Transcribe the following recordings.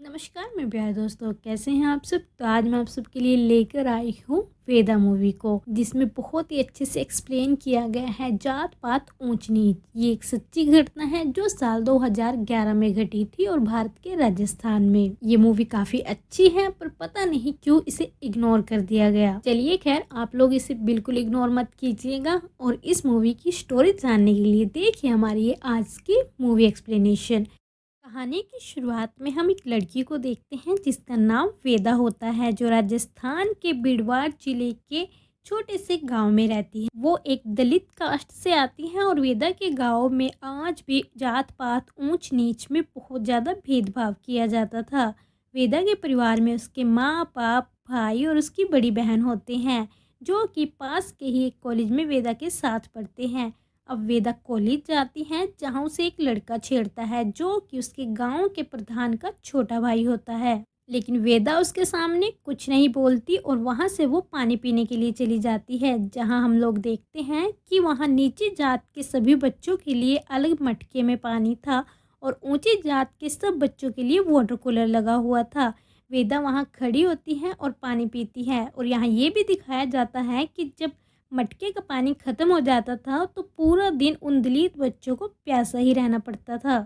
नमस्कार मैं प्यारे दोस्तों, कैसे हैं आप सब। तो आज मैं आप सबके लिए लेकर आई हूँ वेदा मूवी को, जिसमें बहुत ही अच्छे से एक्सप्लेन किया गया है जात पात ऊंच नीच। ये एक सच्ची घटना है जो साल 2011 में घटी थी और भारत के राजस्थान में। ये मूवी काफी अच्छी है पर पता नहीं क्यों इसे इग्नोर कर दिया गया। चलिए खैर, आप लोग इसे बिल्कुल इग्नोर मत कीजिएगा और इस मूवी की स्टोरी जानने के लिए देखिए हमारी ये आज की मूवी एक्सप्लेनेशन। कहानी की शुरुआत में हम एक लड़की को देखते हैं जिसका नाम वेदा होता है, जो राजस्थान के बिड़वाड़ जिले के छोटे से गांव में रहती है। वो एक दलित कास्ट से आती है और वेदा के गांव में आज भी जात पात ऊंच नीच में बहुत ज़्यादा भेदभाव किया जाता था। वेदा के परिवार में उसके माँ बाप, भाई और उसकी बड़ी बहन होते हैं, जो कि पास के ही एक कॉलेज में वेदा के साथ पढ़ते हैं। अब वेदा कॉलेज जाती है जहाँ उसे एक लड़का छेड़ता है, जो कि उसके गांव के प्रधान का छोटा भाई होता है। लेकिन वेदा उसके सामने कुछ नहीं बोलती और वहाँ से वो पानी पीने के लिए चली जाती है, जहाँ हम लोग देखते हैं कि वहाँ नीची जात के सभी बच्चों के लिए अलग मटके में पानी था और ऊंची जात के सब बच्चों के लिए वाटर कूलर लगा हुआ था। वेदा वहाँ खड़ी होती है और पानी पीती है और यहाँ ये भी दिखाया जाता है कि जब मटके का पानी ख़त्म हो जाता था तो पूरा दिन उन दलित बच्चों को प्यासा ही रहना पड़ता था।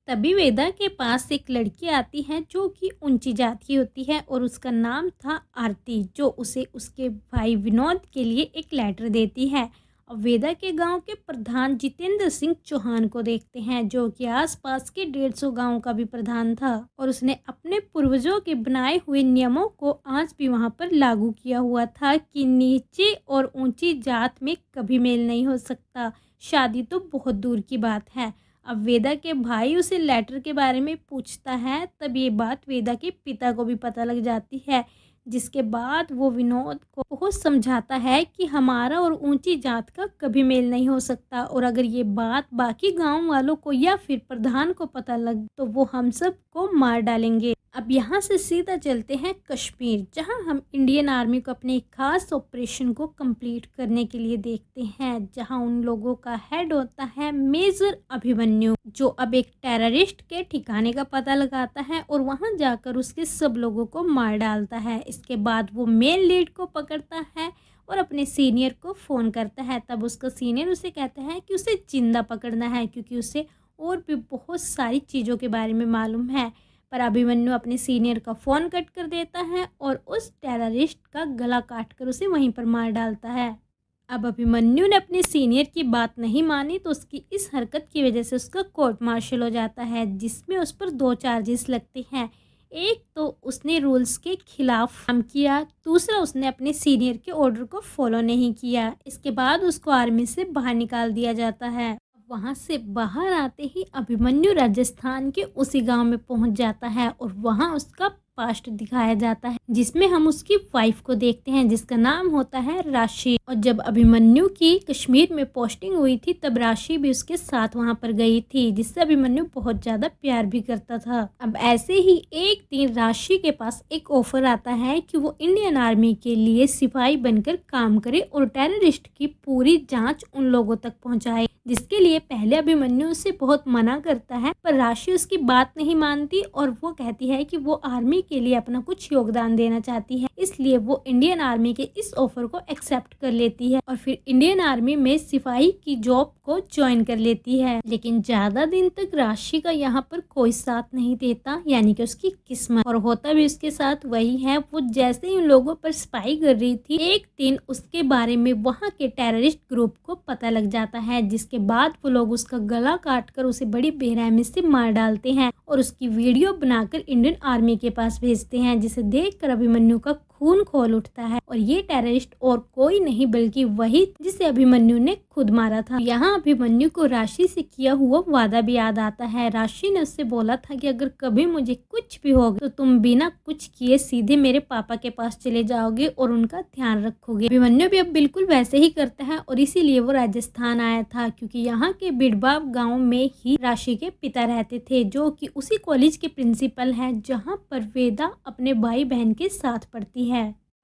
तभी वेदा के पास एक लड़की आती है जो कि ऊंची जात की होती है और उसका नाम था आरती, जो उसे उसके भाई विनोद के लिए एक लेटर देती है। अब वेदा के गांव के प्रधान जितेंद्र सिंह चौहान को देखते हैं, जो कि आसपास के 150 गांव का भी प्रधान था और उसने अपने पूर्वजों के बनाए हुए नियमों को आज भी वहां पर लागू किया हुआ था कि नीचे और ऊंची जात में कभी मेल नहीं हो सकता, शादी तो बहुत दूर की बात है। अब वेदा के भाई उसे लेटर के बारे में पूछता है, तब ये बात वेदा के पिता को भी पता लग जाती है, जिसके बाद वो विनोद को बहुत समझाता है कि हमारा और ऊंची जात का कभी मेल नहीं हो सकता और अगर ये बात बाकी गांव वालों को या फिर प्रधान को पता लग तो वो हम सब को मार डालेंगे। अब यहाँ से सीधा चलते हैं कश्मीर, जहाँ हम इंडियन आर्मी को अपने एक खास ऑपरेशन को कंप्लीट करने के लिए देखते हैं, जहाँ उन लोगों का हेड होता है मेजर अभिमन्यु, जो अब एक टेररिस्ट के ठिकाने का पता लगाता है और वहां जाकर उसके सब लोगों को मार डालता है। इसके बाद वो मेन लीड को पकड़ता है और अपने सीनियर को फ़ोन करता है। तब उसका सीनियर उसे कहता है कि उसे जिंदा पकड़ना है, क्योंकि उसे और भी बहुत सारी चीज़ों के बारे में मालूम है। पर अभिमन्यु अपने सीनियर का फ़ोन कट कर देता है और उस टेररिस्ट का गला काटकर उसे वहीं पर मार डालता है। अब अभिमन्यु ने अपने सीनियर की बात नहीं मानी तो उसकी इस हरकत की वजह से उसका कोर्ट मार्शल हो जाता है, जिसमें उस पर 2 चार्जेस लगते हैं। एक तो उसने रूल्स के खिलाफ काम किया, दूसरा उसने अपने सीनियर के ऑर्डर को फॉलो नहीं किया। इसके बाद उसको आर्मी से बाहर निकाल दिया जाता है। वहां से बाहर आते ही अभिमन्यु राजस्थान के उसी गांव में पहुंच जाता है और वहां उसका पास्ट दिखाया जाता है, जिसमें हम उसकी वाइफ को देखते हैं जिसका नाम होता है राशि। और जब अभिमन्यु की कश्मीर में पोस्टिंग हुई थी तब राशि भी उसके साथ वहां पर गई थी, जिससे अभिमन्यु बहुत ज्यादा प्यार भी करता था। अब ऐसे ही एक दिन राशि के पास एक ऑफर आता है कि वो इंडियन आर्मी के लिए सिपाही बनकर काम करे और टेररिस्ट की पूरी जांच उन लोगों तक पहुंचाए, जिसके लिए पहले अभिमन्यु उससे बहुत मना करता है, पर राशि उसकी बात नहीं मानती और वो कहती है कि वो आर्मी के लिए अपना कुछ योगदान देना चाहती है, इसलिए वो इंडियन आर्मी के इस ऑफर को एक्सेप्ट कर लेती है और फिर इंडियन आर्मी में सिपाही की जॉब को ज्वाइन कर लेती है। लेकिन ज्यादा दिन तक राशि का यहाँ पर कोई साथ नहीं देता, यानी कि उसकी किस्मत, और होता भी उसके साथ वही है। वो जैसे ही उन लोगों पर स्पाई कर रही थी, एक दिन उसके बारे में वहाँ के टेररिस्ट ग्रुप को पता लग जाता है, जिसके बाद वो लोग उसका गला काटकर उसे बड़ी बेरहमी से मार डालते हैं और उसकी वीडियो बनाकर इंडियन आर्मी के पास भेजते हैं, जिसे देखकर अभिमन्यु का खून खोल उठता है और ये टेररिस्ट और कोई नहीं बल्कि वही जिसे अभिमन्यु ने खुद मारा था। यहाँ अभिमन्यु को राशि से किया हुआ वादा भी याद आता है। राशि ने उससे बोला था कि अगर कभी मुझे कुछ भी होगा तो तुम बिना कुछ किए सीधे मेरे पापा के पास चले जाओगे और उनका ध्यान रखोगे। अभिमन्यु भी अब बिल्कुल वैसे ही करता है और इसीलिए वो राजस्थान आया था, क्योंकि यहाँ के बिड़बा गाँव में ही राशि के पिता रहते थे, जो कि उसी कॉलेज के प्रिंसिपल है जहाँ पर वेदा अपने भाई बहन के साथ पढ़ती है।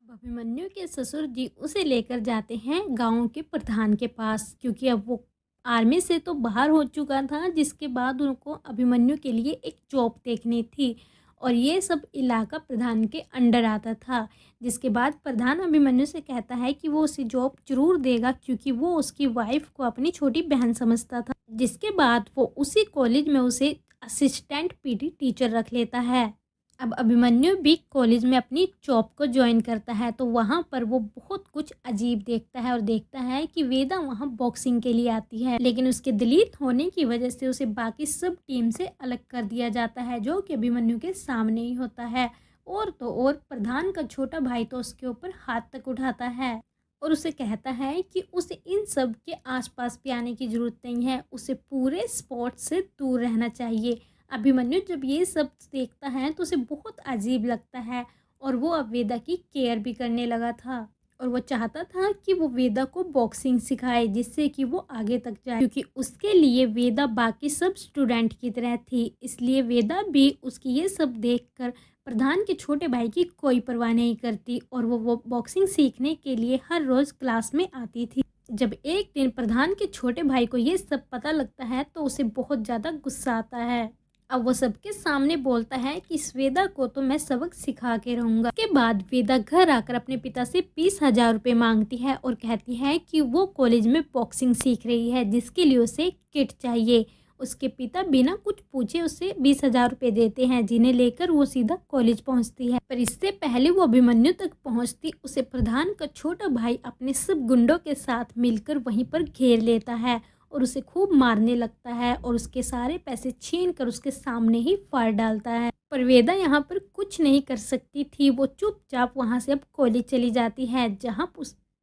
अभिमन्यु के ससुर जी उसे लेकर जाते हैं गांव के प्रधान के पास, क्योंकि अब वो आर्मी से तो बाहर हो चुका था, जिसके बाद उनको अभिमन्यु के लिए एक जॉब देखनी थी और ये सब इलाका प्रधान के अंडर आता था। जिसके बाद प्रधान अभिमन्यु से कहता है कि वो उसे जॉब जरूर देगा क्योंकि वो उसकी वाइफ को अपनी छोटी बहन समझता था। जिसके बाद वो उसी कॉलेज में उसे असिस्टेंट पीटी टीचर रख लेता है। अब अभिमन्यु भी कॉलेज में अपनी जॉब को ज्वाइन करता है तो वहाँ पर वो बहुत कुछ अजीब देखता है और देखता है कि वेदा वहाँ बॉक्सिंग के लिए आती है, लेकिन उसके दलित होने की वजह से उसे बाकी सब टीम से अलग कर दिया जाता है, जो कि अभिमन्यु के सामने ही होता है। और तो और प्रधान का छोटा भाई तो उसके ऊपर हाथ तक उठाता है और उसे कहता है कि उसे इन सब के आसपास भी आने की ज़रूरत नहीं है, उसे पूरे स्पोर्ट्स से दूर रहना चाहिए। अभिमन्यु जब ये सब देखता है तो उसे बहुत अजीब लगता है और वो अब वेदा की केयर भी करने लगा था और वो चाहता था कि वो वेदा को बॉक्सिंग सिखाए जिससे कि वो आगे तक जाए, क्योंकि उसके लिए वेदा बाकी सब स्टूडेंट की तरह थी। इसलिए वेदा भी उसकी ये सब देखकर प्रधान के छोटे भाई की कोई परवाह नहीं करती और वो बॉक्सिंग सीखने के लिए हर रोज़ क्लास में आती थी। जब एक दिन प्रधान के छोटे भाई को ये सब पता लगता है तो उसे बहुत ज़्यादा गुस्सा आता है। अब वो सबके सामने बोलता है कि इस वेदा को तो मैं सबक सिखा के रहूँगा। के बाद वेदा घर आकर अपने पिता से 20,000 रुपये मांगती है और कहती है कि वो कॉलेज में बॉक्सिंग सीख रही है जिसके लिए उसे किट चाहिए। उसके पिता बिना कुछ पूछे उसे 20,000 रुपये देते हैं जिन्हें लेकर वो सीधा कॉलेज पहुंचती है। पर इससे पहले वो अभिमन्यु तक पहुंचती उसे प्रधान का छोटा भाई अपने सब गुंडों के साथ मिलकर वहीं पर घेर लेता है और उसे खूब मारने लगता है और उसके सारे पैसे छीन कर उसके सामने ही फाड़ डालता है। पर वेदा यहाँ पर कुछ नहीं कर सकती थी, वो चुपचाप वहाँ से अब कॉलेज चली जाती है जहाँ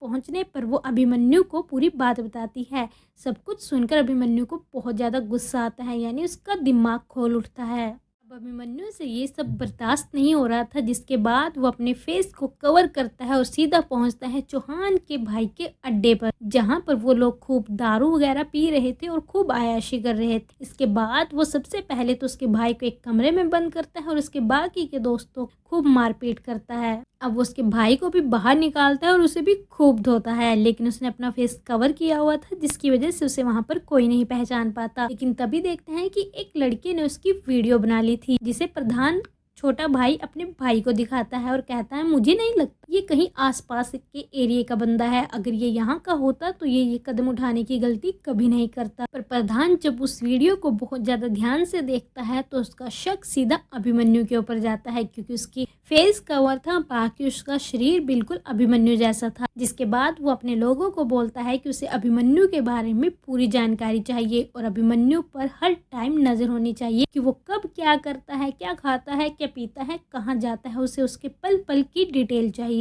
पहुँचने पर वो अभिमन्यु को पूरी बात बताती है। सब कुछ सुनकर अभिमन्यु को बहुत ज़्यादा गुस्सा आता है, यानी उसका दिमाग खोल उठता है। अब अभिमन्यु से ये सब बर्दाश्त नहीं हो रहा था, जिसके बाद वो अपने फेस को कवर करता है और सीधा पहुंचता है चौहान के भाई के अड्डे पर, जहां पर वो लोग खूब दारू वगैरह पी रहे थे और खूब आयाशी कर रहे थे। इसके बाद वो सबसे पहले तो उसके भाई को एक कमरे में बंद करता है और उसके बाकी के दोस्तों खूब मारपीट करता है। अब वो उसके भाई को भी बाहर निकालता है और उसे भी खूब धोता है, लेकिन उसने अपना फेस कवर किया हुआ था जिसकी वजह से उसे वहां पर कोई नहीं पहचान पाता। लेकिन तभी देखते हैं कि एक लड़के ने उसकी वीडियो बना ली थी जिसे प्रधान छोटा भाई अपने भाई को दिखाता है और कहता है मुझे नहीं लगता ये कहीं आसपास के एरिया का बंदा है, अगर ये यहाँ का होता तो ये कदम उठाने की गलती कभी नहीं करता। पर प्रधान जब उस वीडियो को बहुत ज़्यादा ध्यान से देखता है तो उसका शक सीधा अभिमन्यु के ऊपर जाता है, क्योंकि उसकी फेस कवर था, बाकी उसका शरीर बिल्कुल अभिमन्यु जैसा था। जिसके बाद वो अपने लोगों को बोलता है कि उसे अभिमन्यु के बारे में पूरी जानकारी चाहिए और अभिमन्यु पर हर टाइम नजर होनी चाहिए कि वो कब क्या करता है, क्या खाता है, क्या पीता है, कहाँ जाता है, उसे उसके पल पल की डिटेल चाहिए।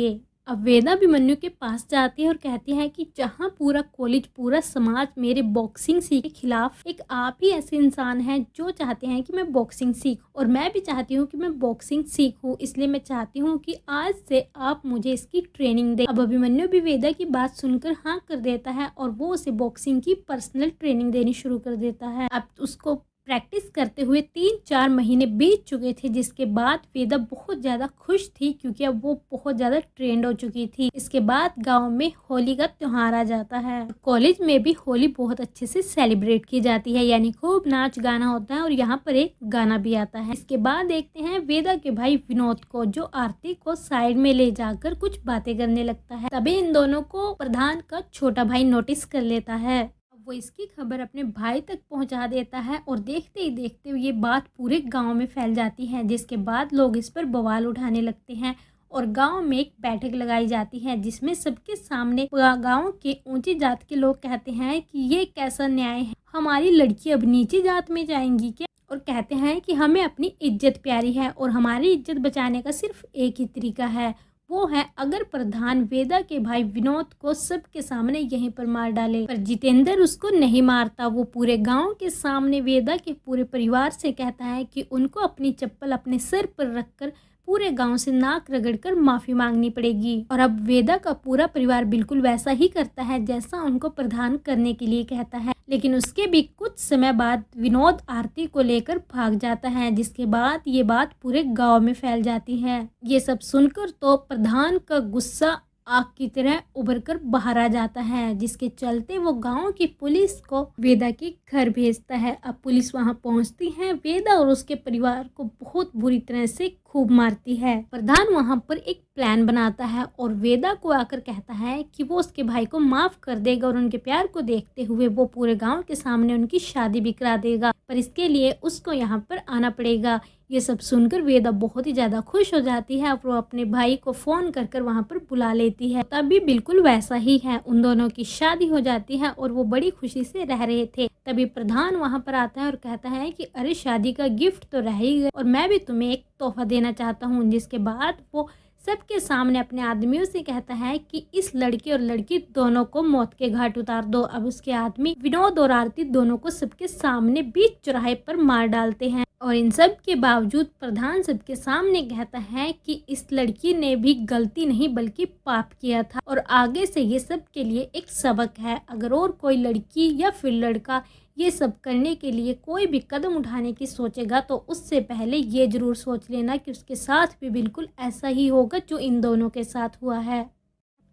अब वेदा अभिमन्यु के पास जाती है और कहती है कि जहाँ पूरा कॉलेज, पूरा समाज मेरे बॉक्सिंग सीख के खिलाफ, एक आप ही ऐसे इंसान हैं जो चाहते हैं कि मैं बॉक्सिंग सीखूं और मैं भी चाहती हूँ कि मैं बॉक्सिंग सीखूं, इसलिए मैं चाहती हूँ कि आज से आप मुझे इसकी ट्रेनिंग दें। अब अभिमन्यु भी वेदा की बात सुनकर हाँ कर देता है और वो उसे बॉक्सिंग की पर्सनल ट्रेनिंग देनी शुरू कर देता है। अब उसको प्रैक्टिस करते हुए 3-4 महीने बीत चुके थे, जिसके बाद वेदा बहुत ज़्यादा खुश थी क्योंकि अब वो बहुत ज़्यादा ट्रेंड हो चुकी थी। इसके बाद गांव में होली का त्यौहार आ जाता है। कॉलेज में भी होली बहुत अच्छे से सेलिब्रेट की जाती है, यानी खूब नाच गाना होता है और यहाँ पर एक गाना भी आता है। इसके बाद देखते हैं वेदा के भाई विनोद को, जो आरती को साइड में ले जाकर कुछ बातें करने लगता है। तभी इन दोनों को प्रधान का छोटा भाई नोटिस कर लेता है। वो इसकी खबर अपने भाई तक पहुंचा देता है और देखते ही देखते ये बात पूरे गांव में फैल जाती है, जिसके बाद लोग इस पर बवाल उठाने लगते हैं और गांव में एक बैठक लगाई जाती है जिसमें सबके सामने गांव के ऊंची जात के लोग कहते हैं कि ये कैसा न्याय है, हमारी लड़की अब नीची जात में जाएंगी क्या, और कहते हैं कि हमें अपनी इज्जत प्यारी है और हमारी इज्जत बचाने का सिर्फ एक ही तरीका है, वो है अगर प्रधान वेदा के भाई विनोद को सबके सामने यहीं पर मार डाले। पर जितेंद्र उसको नहीं मारता, वो पूरे गांव के सामने वेदा के पूरे परिवार से कहता है कि उनको अपनी चप्पल अपने सिर पर रखकर पूरे गांव से नाक रगड़कर माफी मांगनी पड़ेगी। और अब वेदा का पूरा परिवार बिल्कुल वैसा ही करता है जैसा उनको प्रधान करने के लिए कहता है, लेकिन उसके भी कुछ समय बाद विनोद आरती को लेकर भाग जाता है, जिसके बाद ये बात पूरे गांव में फैल जाती है। ये सब सुनकर तो प्रधान का गुस्सा आग की तरह उभर कर बाहर आ जाता है, जिसके चलते वो गांव की पुलिस को वेदा के घर भेजता है। अब पुलिस वहां पहुंचती है, वेदा और उसके परिवार को बहुत बुरी तरह से खूब मारती है। प्रधान वहां पर एक प्लान बनाता है और वेदा को आकर कहता है कि वो उसके भाई को माफ कर देगा और उनके प्यार को देखते हुए वो पूरे गांव के सामने उनकी शादी भी करा देगा, पर इसके लिए उसको यहाँ पर आना पड़ेगा। ये सब सुनकर वेदा बहुत ही ज्यादा खुश हो जाती है और वो अपने भाई को फोन कर कर वहाँ पर बुला लेती है। तभी बिल्कुल वैसा ही है, उन दोनों की शादी हो जाती है और वो बड़ी खुशी से रह रहे थे। तभी प्रधान वहाँ पर आता है और कहता है कि अरे शादी का गिफ्ट तो रह ही गया और मैं भी तुम्हें एक तोहफा देना चाहता हूँ। जिसके बाद वो सबके सामने अपने आदमियों से कहता है कि इस लड़के और लड़की दोनों को मौत के घाट उतार दो। अब उसके आदमी विनोद और आरती दोनों को सबके सामने बीच चौराहे पर मार डालते हैं और इन सब के बावजूद प्रधान सबके सामने कहता है कि इस लड़की ने भी गलती नहीं बल्कि पाप किया था और आगे से ये सब के लिए एक सबक है। अगर और कोई लड़की या फिर लड़का ये सब करने के लिए कोई भी कदम उठाने की सोचेगा तो उससे पहले ये जरूर सोच लेना कि उसके साथ भी बिल्कुल ऐसा ही होगा जो इन दोनों के साथ हुआ है।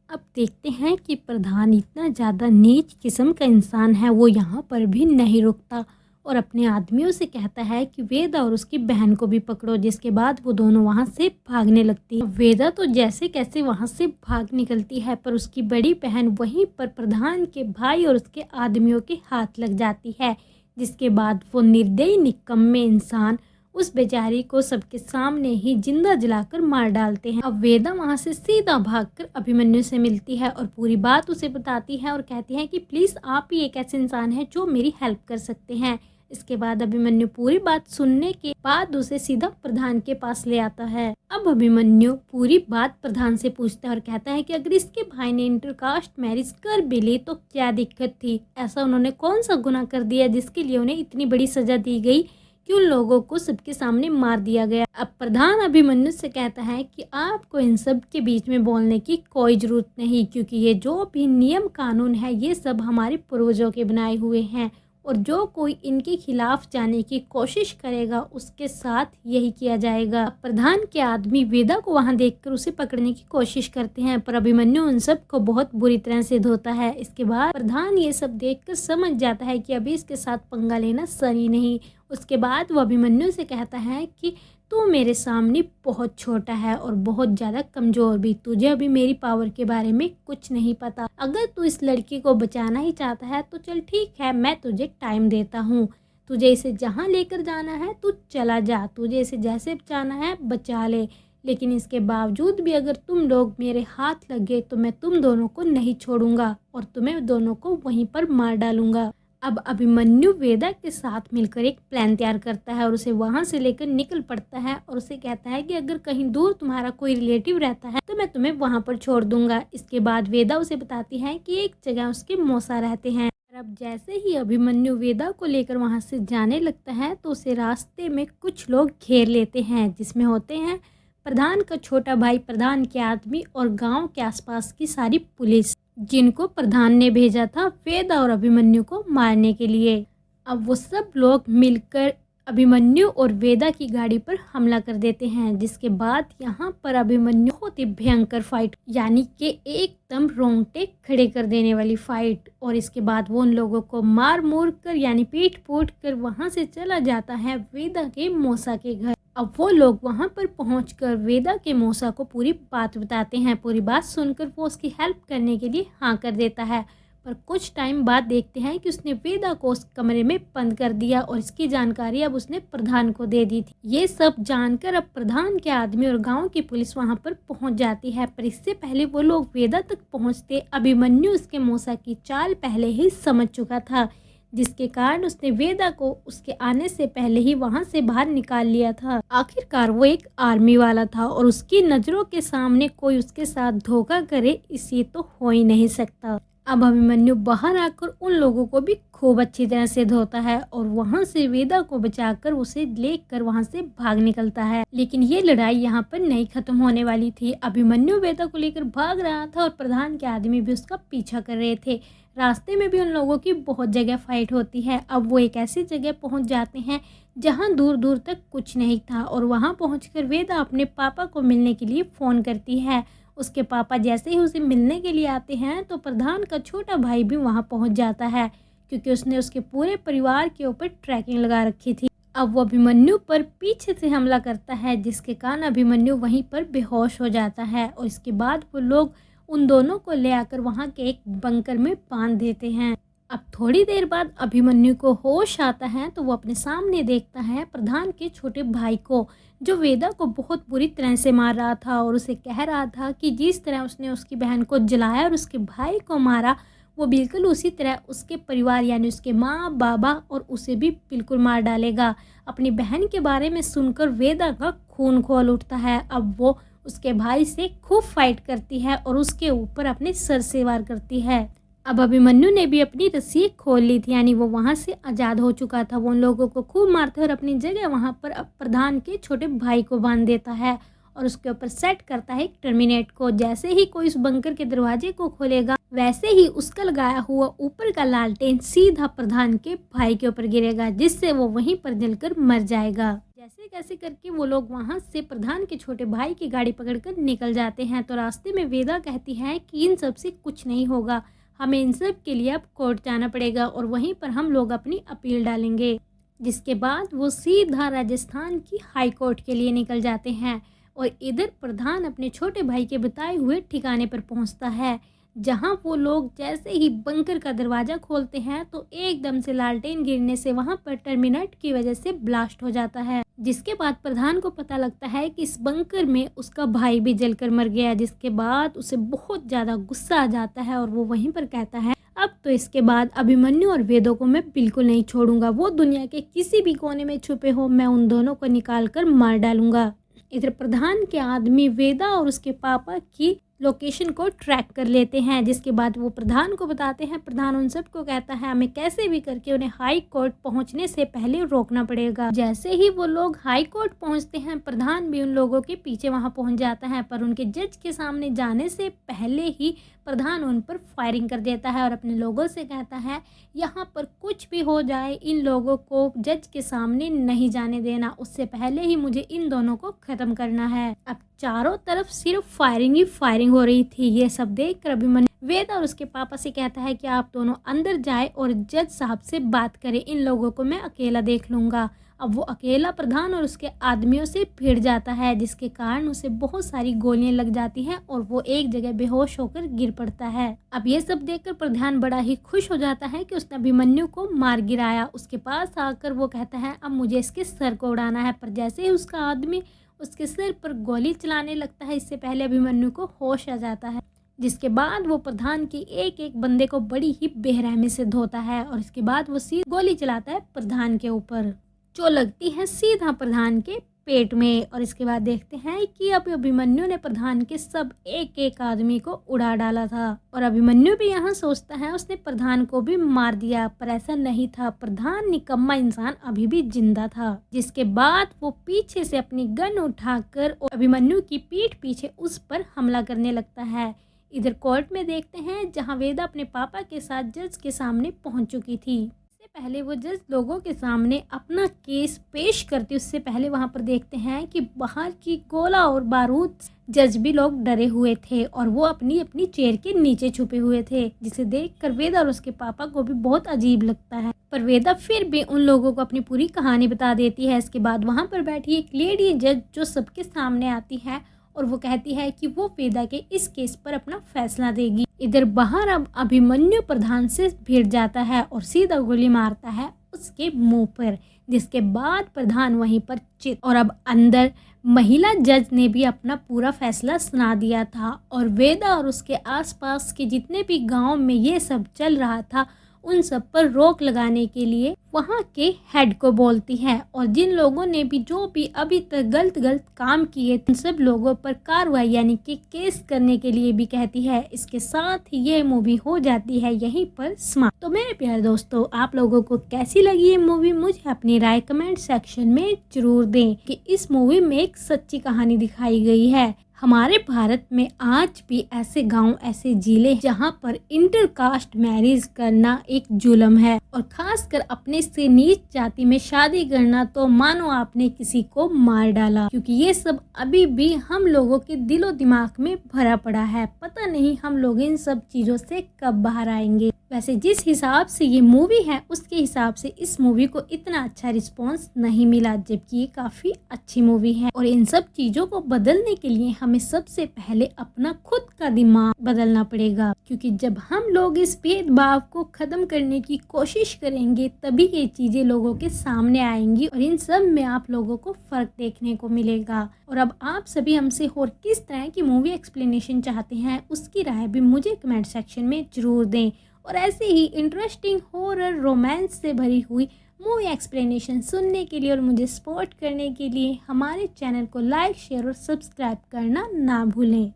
अब देखते हैं कि प्रधान इतना ज़्यादा नीच किस्म का इंसान है, वो यहाँ पर भी नहीं रुकता और अपने आदमियों से कहता है कि वेदा और उसकी बहन को भी पकड़ो। जिसके बाद वो दोनों वहाँ से भागने लगती है। वेदा तो जैसे कैसे वहाँ से भाग निकलती है, पर उसकी बड़ी बहन वहीं पर प्रधान के भाई और उसके आदमियों के हाथ लग जाती है। जिसके बाद वो निर्दयी निकम्मे इंसान उस बेचारी को सबके सामने ही जिंदा जलाकर मार डालते हैं। अब वेदा वहाँ से सीधा भागकर अभिमन्यु से मिलती है और पूरी बात उसे बताती है और कहती है कि प्लीज़ आप ही एक ऐसे इंसान हैं जो मेरी हेल्प कर सकते हैं। इसके बाद अभिमन्यु पूरी बात सुनने के बाद उसे सीधा प्रधान के पास ले आता है। अब अभिमन्यु पूरी बात प्रधान से पूछता है और कहता है कि अगर इसके भाई ने इंटरकास्ट मैरिज कर भी ली तो क्या दिक्कत थी, ऐसा उन्होंने कौन सा गुनाह कर दिया जिसके लिए उन्हें इतनी बड़ी सजा दी गई कि उन लोगों को सबके सामने मार दिया गया। अब प्रधान अभिमन्यु से कहता है कि आपको इन सब के बीच में बोलने की कोई जरूरत नहीं, क्योंकि ये जो भी नियम कानून है ये सब हमारे पूर्वजों के बनाए हुए हैं और जो कोई इनके खिलाफ जाने की कोशिश करेगा उसके साथ यही किया जाएगा। प्रधान के आदमी वेदा को वहां देखकर उसे पकड़ने की कोशिश करते हैं, पर अभिमन्यु उन सब को बहुत बुरी तरह से धोता है। इसके बाद प्रधान ये सब देखकर समझ जाता है कि अभी इसके साथ पंगा लेना सही नहीं। उसके बाद वो अभिमन्यु से कहता है कि तू मेरे सामने बहुत छोटा है और बहुत ज़्यादा कमज़ोर भी, तुझे अभी मेरी पावर के बारे में कुछ नहीं पता। अगर तू इस लड़की को बचाना ही चाहता है तो चल ठीक है, मैं तुझे टाइम देता हूँ। तुझे इसे जहाँ लेकर जाना है तू चला जा, तुझे इसे जैसे बचाना है बचा ले, लेकिन इसके बावजूद भी अगर तुम लोग मेरे हाथ लग गए तो मैं तुम दोनों को नहीं छोड़ूंगा और तुम्हें दोनों को वहीं पर मार डालूंगा। अब अभिमन्यु वेदा के साथ मिलकर एक प्लान तैयार करता है और उसे वहां से लेकर निकल पड़ता है और उसे कहता है कि अगर कहीं दूर तुम्हारा कोई रिलेटिव रहता है तो मैं तुम्हें वहां पर छोड़ दूंगा। इसके बाद वेदा उसे बताती है कि एक जगह उसके मौसा रहते हैं। अब जैसे ही अभिमन्यु वेदा को लेकर वहां से जाने लगता है तो उसे रास्ते में कुछ लोग घेर लेते हैं, जिसमें होते हैं प्रधान का छोटा भाई, प्रधान के आदमी और गांव के आसपास की सारी पुलिस, जिनको प्रधान ने भेजा था वेदा और अभिमन्यु को मारने के लिए। अब वो सब लोग मिलकर अभिमन्यु और वेदा की गाड़ी पर हमला कर देते हैं, जिसके बाद यहाँ पर अभिमन्यु बहुत ही भयंकर फाइट, यानी कि एकदम रोंगटे खड़े कर देने वाली फाइट, और इसके बाद वो उन लोगों को मार मूर कर यानी पीट पूट कर वहाँ से चला जाता है वेदा के मौसा के घर। अब वो लोग वहाँ पर पहुंचकर वेदा के मौसा को पूरी बात बताते हैं। पूरी बात सुनकर वो उसकी हेल्प करने के लिए हाँ कर देता है, पर कुछ टाइम बाद देखते हैं कि उसने वेदा को उस कमरे में बंद कर दिया और इसकी जानकारी अब उसने प्रधान को दे दी थी। ये सब जानकर अब प्रधान के आदमी और गांव की पुलिस वहां पर पहुंच जाती है, पर इससे पहले वो लोग वेदा तक पहुंचते अभिमन्यु उसके मौसा की चाल पहले ही समझ चुका था, जिसके कारण उसने वेदा को उसके आने से पहले ही वहां से बाहर निकाल लिया था। आखिरकार वो एक आर्मी वाला था और उसकी नज़रों के सामने कोई उसके साथ धोखा करे इसी तो हो ही नहीं सकता। अब अभिमन्यु बाहर आकर उन लोगों को भी खूब अच्छी तरह से धोता है और वहां से वेदा को बचाकर उसे लेकर वहां से भाग निकलता है। लेकिन ये लड़ाई यहाँ पर नहीं खत्म होने वाली थी। अभिमन्यु वेदा को लेकर भाग रहा था और प्रधान के आदमी भी उसका पीछा कर रहे थे। रास्ते में भी उन लोगों की बहुत जगह फाइट होती है। अब वो एक ऐसी जगह पहुंच जाते हैं जहां दूर दूर तक कुछ नहीं था और वहां पहुंचकर वेदा अपने पापा को मिलने के लिए फ़ोन करती है उसके पापा जैसे ही उसे मिलने के लिए आते हैं तो प्रधान का छोटा भाई भी वहाँ पहुँच जाता है, क्योंकि उसने उसके पूरे परिवार के ऊपर ट्रैकिंग लगा रखी थी। अब वो अभिमन्यु पर पीछे से हमला करता है, जिसके कारण अभिमन्यु वहीं पर बेहोश हो जाता है और इसके बाद वो लोग उन दोनों को ले आकर वहाँ के एक बंकर में बांध देते हैं। अब थोड़ी देर बाद अभिमन्यु को होश आता है तो वो अपने सामने देखता है प्रधान के छोटे भाई को, जो वेदा को बहुत बुरी तरह से मार रहा था और उसे कह रहा था कि जिस तरह उसने उसकी बहन को जलाया और उसके भाई को मारा, वो बिल्कुल उसी तरह उसके परिवार यानी उसके माँ बाबा और उसे भी बिल्कुल मार डालेगा। अपनी बहन के बारे में सुनकर वेदा का खून खौल उठता है। अब वो उसके भाई से खूब फाइट करती है और उसके ऊपर अपने सर से वार करती है। अब अभिमन्यु ने भी अपनी रस्सी खोल ली थी, यानी वो वहाँ से आज़ाद हो चुका था। वो उन लोगों को खूब मारता है और अपनी जगह वहाँ पर प्रधान के छोटे भाई को बांध देता है और उसके ऊपर सेट करता है एक टर्मिनेट को। जैसे ही कोई उस बंकर के दरवाजे को खोलेगा, वैसे ही उसका लगाया हुआ ऊपर का लालटेन सीधा प्रधान के भाई के ऊपर गिरेगा, जिससे वो वहीं पर जलकर मर जाएगा। जैसे कैसे करके वो लोग वहां से प्रधान के छोटे भाई की गाड़ी पकड़कर निकल जाते हैं। तो रास्ते में वेदा कहती है कि इन सब से कुछ नहीं होगा, हमें इन सब के लिए अब कोर्ट जाना पड़ेगा और वहीं पर हम लोग अपनी अपील डालेंगे। जिसके बाद वो सीधा राजस्थान की हाई कोर्ट के लिए निकल जाते हैं और इधर प्रधान अपने छोटे भाई के बताए हुए ठिकाने पर पहुंचता है, जहां वो लोग जैसे ही बंकर का दरवाज़ा खोलते हैं तो एकदम से लालटेन गिरने से वहां पर टर्मिनेट की वजह से ब्लास्ट हो जाता है। जिसके बाद प्रधान को पता लगता है कि इस बंकर में उसका भाई भी जलकर मर गया। जिसके बाद उसे बहुत ज़्यादा गुस्सा आ जाता है और वो वहीं पर कहता है, अब तो इसके बाद अभिमन्यु और वेदों को मैं बिल्कुल नहीं छोड़ूंगा, वो दुनिया के किसी भी कोने में छुपे हो, मैं उन दोनों को निकाल कर मार डालूंगा। इधर प्रधान के आदमी वेदा और उसके पापा की लोकेशन को ट्रैक कर लेते हैं, जिसके बाद वो प्रधान को बताते हैं। प्रधान उन सबको कहता है हमें कैसे भी करके उन्हें हाई कोर्ट पहुंचने से पहले रोकना पड़ेगा। जैसे ही वो लोग हाई कोर्ट पहुंचते हैं, प्रधान भी उन लोगों के पीछे वहां पहुंच जाता है, पर उनके जज के सामने जाने से पहले ही प्रधान उन पर फायरिंग कर देता है और अपने लोगों से कहता है यहाँ पर कुछ भी हो जाए, इन लोगों को जज के सामने नहीं जाने देना, उससे पहले ही मुझे इन दोनों को खत्म करना है। अब चारों तरफ सिर्फ फायरिंग ही फायरिंग हो रही थी। ये सब देखकर अभिमन्यु वेदा और उसके पापा से कहता है कि आप दोनों अंदर जाए और जज साहब से बात करें, इन लोगों को मैं अकेला देख लूँगा। अब वो अकेला प्रधान और उसके आदमियों से भिड़ जाता है, जिसके कारण उसे बहुत सारी गोलियां लग जाती हैं और वो एक जगह बेहोश होकर गिर पड़ता है। अब ये सब देखकर प्रधान बड़ा ही खुश हो जाता है कि उसने अभिमन्यु को मार गिराया। उसके पास आकर वो कहता है अब मुझे इसके सर को उड़ाना है, पर जैसे ही उसका आदमी उसके सिर पर गोली चलाने लगता है, इससे पहले अभिमन्यु को होश आ जाता है। जिसके बाद वो प्रधान के एक एक बंदे को बड़ी ही बेरहमी से धोता है और इसके बाद वो सीधा गोली चलाता है प्रधान के ऊपर, जो लगती है सीधा प्रधान के पेट में। और इसके बाद देखते हैं कि अब अभिमन्यु ने प्रधान के सब एक एक आदमी को उड़ा डाला था और अभिमन्यु भी यहाँ सोचता है उसने प्रधान को भी मार दिया, पर ऐसा नहीं था। प्रधान निकम्मा इंसान अभी भी जिंदा था। जिसके बाद वो पीछे से अपनी गन उठाकर अभिमन्यु की पीठ पीछे उस पर हमला करने लगता है। इधर कोर्ट में देखते हैं जहाँ वेदा अपने पापा के साथ जज के सामने पहुंच चुकी थी। पहले वो जज लोगों के सामने अपना केस पेश करती, उससे पहले वहां पर देखते हैं कि बाहर की गोला और बारूद जज भी लोग डरे हुए थे और वो अपनी अपनी चेयर के नीचे छुपे हुए थे, जिसे देखकर वेदा और उसके पापा को भी बहुत अजीब लगता है। पर वेदा फिर भी उन लोगों को अपनी पूरी कहानी बता देती है। इसके बाद वहां पर बैठी एक लेडी जज जो सबके सामने आती है और वो कहती है कि वो वेदा के इस केस पर अपना फैसला देगी। इधर बाहर अब अभिमन्यु प्रधान से भिड़ जाता है और सीधा गोली मारता है उसके मुंह पर, जिसके बाद प्रधान वहीं पर चित। और अब अंदर महिला जज ने भी अपना पूरा फैसला सुना दिया था और वेदा और उसके आसपास के जितने भी गांव में ये सब चल रहा था उन सब पर रोक लगाने के लिए वहाँ के हेड को बोलती है और जिन लोगों ने भी जो भी अभी तक गलत काम किए उन सब लोगों पर कार्रवाई यानी कि केस करने के लिए भी कहती है। इसके साथ ही ये मूवी हो जाती है यहीं पर समाप्त। तो मेरे प्यारे दोस्तों, आप लोगों को कैसी लगी ये मूवी मुझे अपनी राय कमेंट सेक्शन में जरूर दें कि इस मूवी में एक सच्ची कहानी दिखाई गई है। हमारे भारत में आज भी ऐसे गांव ऐसे जिले जहां पर इंटर कास्ट मैरिज करना एक जुल्म है और खासकर अपने से नीच जाति में शादी करना तो मानो आपने किसी को मार डाला, क्योंकि ये सब अभी भी हम लोगों के दिलो दिमाग में भरा पड़ा है। पता नहीं हम लोग इन सब चीजों से कब बाहर आएंगे। वैसे जिस हिसाब से ये मूवी है उसके हिसाब से इस मूवी को इतना अच्छा रिस्पांस नहीं मिला, जबकि ये काफी अच्छी मूवी है। और इन सब चीजों को बदलने के लिए हमें सबसे पहले अपना खुद का दिमाग बदलना पड़ेगा, क्योंकि जब हम लोग इस भेदभाव को खत्म करने की कोशिश करेंगे तभी ये चीजें लोगों के सामने आएंगी और इन सब में आप लोगों को फर्क देखने को मिलेगा। और अब आप सभी हमसे और किस तरह की मूवी एक्सप्लेनेशन चाहते हैं उसकी राय भी मुझे कमेंट सेक्शन में जरूर दें। और ऐसे ही इंटरेस्टिंग हॉरर रोमांस से भरी हुई मूवी एक्सप्लेनेशन सुनने के लिए और मुझे सपोर्ट करने के लिए हमारे चैनल को लाइक, शेयर और सब्सक्राइब करना ना भूलें।